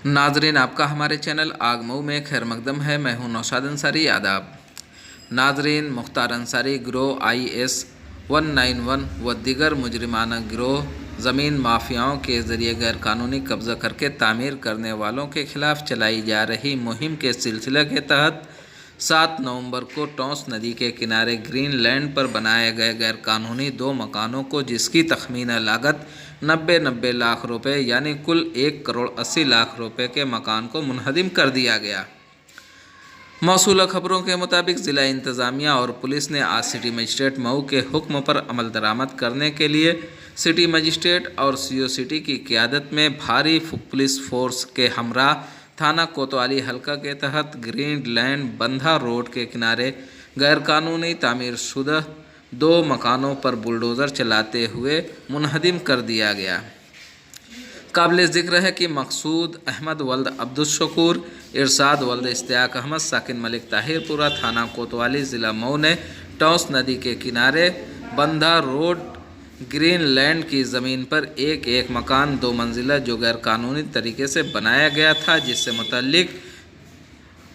नाजरीन, आपका हमारे चैनल आग मऊ में खैर मकदम है। मैं हूं नौशाद अंसारी। आदाब नाजरीन, मुख्तार अंसारी गिरोह IS 191 व दिगर मुजरिमाना गिरोह ज़मीन माफियाओं के ज़रिए गैरकानूनी कब्ज़ा करके तामीर करने वालों के खिलाफ चलाई जा रही मुहिम के सिलसिले के तहत 7 नवंबर को टॉस नदी के किनारे ग्रीन लैंड पर बनाए गए गैरकानूनी 2 मकानों को, जिसकी तखमीना लागत 90 लाख रुपए यानी कुल 1,80,00,000 रुपए के मकान को मुनहदिम कर दिया गया। मौसूला खबरों के मुताबिक ज़िला इंतज़ामिया और पुलिस ने आज सिटी मजिस्ट्रेट मऊ के हुक्म पर अमल दरामद करने के लिए सिटी मजिस्ट्रेट और CO सिटी की क़यादत में भारी पुलिस फोर्स के हमरा थाना कोतवाली हल्का के तहत ग्रीन लैंड बंधा रोड के किनारे गैरकानूनी तामीरशुदा 2 मकानों पर बुलडोज़र चलाते हुए मुनहदिम कर दिया गया। काबिल ज़िक्र है कि मकसूद अहमद वल्द अब्दुल शकूर, इरशाद वल्द इश्तियाक अहमद, साकिन मलिक ताहिरपुरा, थाना कोतवाली, ज़िला मऊ ने टॉस नदी के किनारे बंधा रोड ग्रीन लैंड की ज़मीन पर एक मकान 2 मंजिला जो गैरकानूनी तरीके से बनाया गया था, जिससे मुतल्लिक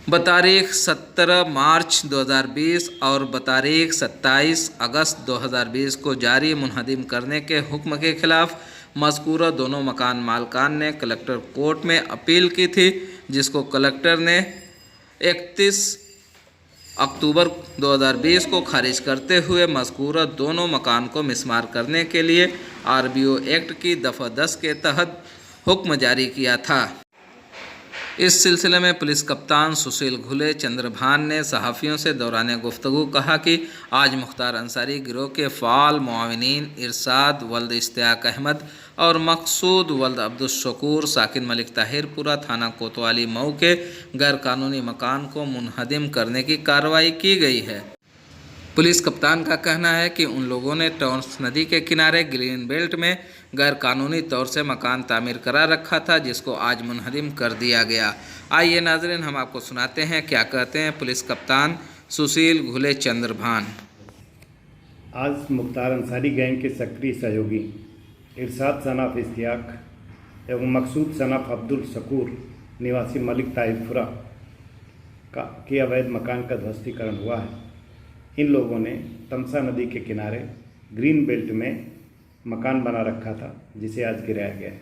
बतारीख 17 मार्च 2020 और बतारीख 27 अगस्त 2020 को जारी मुनहदिम करने के हुक्म के खिलाफ मज़कूरा दोनों मकान मालकान ने कलेक्टर कोर्ट में अपील की थी, जिसको कलेक्टर ने 31 अक्टूबर 2020 को खारिज करते हुए मज़कूरा दोनों मकान को मिसमार करने के लिए RBO एक्ट की दफ़ा 10 के तहत हुक्म जारी किया था। इस सिलसिले में पुलिस कप्तान सुशील घुले चंद्रभान ने सहाफ़ियों से दौरान गुफ्तगू कहा कि आज मुख्तार अंसारी गिरोह के फ़ाल मुआविनीन इरशाद वल्द इश्तियाक अहमद और मकसूद वल्द अब्दुल शकूर, साकिन मलिक ताहिरपुरा, थाना कोतवाली मऊ के गैरकानूनी मकान को मुनहदिम करने की कार्रवाई की गई है। पुलिस कप्तान का कहना है कि उन लोगों ने टॉस नदी के किनारे ग्रीन बेल्ट में गैरकानूनी तौर से मकान तामीर करा रखा था, जिसको आज मुनहदिम कर दिया गया। आइए नाज़रीन, हम आपको सुनाते हैं क्या कहते हैं पुलिस कप्तान सुशील घुले चंद्रभान। आज मुख्तार अंसारी गैंग के सक्रिय सहयोगी इरशाद सनाफ इश्तियाक एवं मकसूद सनाफ अब्दुल शकूर निवासी मलिक ताहिरपुरा के अवैध मकान का ध्वस्तीकरण हुआ है। इन लोगों ने तमसा नदी के किनारे ग्रीन बेल्ट में मकान बना रखा था, जिसे आज गिराया गया है।